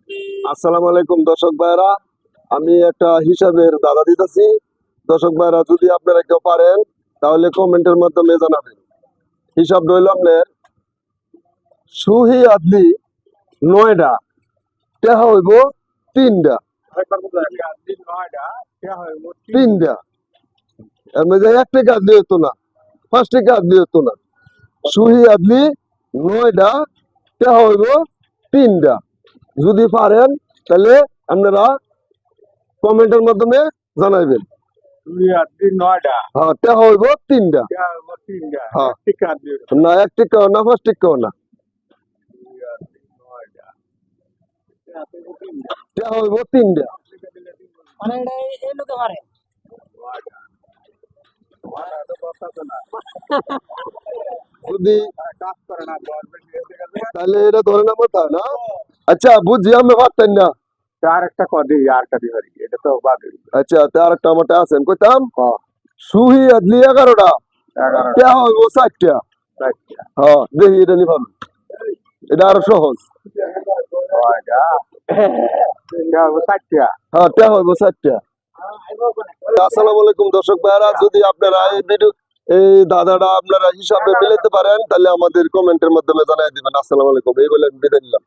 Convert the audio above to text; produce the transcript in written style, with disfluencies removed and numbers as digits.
আসসালামু আলাইকুম দর্শক ভাইরা, আমি একটা হিসাবের দাদা দিতেছি। দর্শক ভাইরা, যদি আপনারা কেউ পারেন তাহলে কমেন্টের মাধ্যমে জানাবেন। হিসাব রইল আপনার সুহি আদলি 9টা, টেহা হইব 3টা। 3টা এর মধ্যে 1 টাকা আদলি হতো না, 5 টাকা আদলি হতো না। সুহি আদলি 9টা, টেহা হইব 3টা। যদি পারেন তাহলে আপনারা কমেন্টের মাধ্যমে জানাইবেন। হ্যাঁ, টেহা হইব 3টা। হ্যাঁ, না 1 টাকাও না, 5 টাকাও না, টেহা হইব 3টা। যদি তাহলে এটা ধরে না কথা না। আচ্ছা, বুঝছি, আমি পারতেন না। আরেকটা কদি আর কাদি পারি এটা তো বাদ আচ্ছা, তো আর একটা আমারটা আছেন কইতাম সুহি আদলি 11টা, টেহা হইব 4টা। হ্যাঁ, দেখি এটা নি ভালো, এটা আরো সহজ। হ্যাঁ, টেহা হইব 4টা। আসসালামু আলাইকুম দর্শক ভাইরা, যদি আপনারা এই দাদাটা আপনারা হিসাবে মিলাতে পারেন তাহলে আমাদের কমেন্টের মাধ্যমে জানাই দিবেন। আসসালামু আলাইকুম, এই বলে আমি বিদায় নিলাম।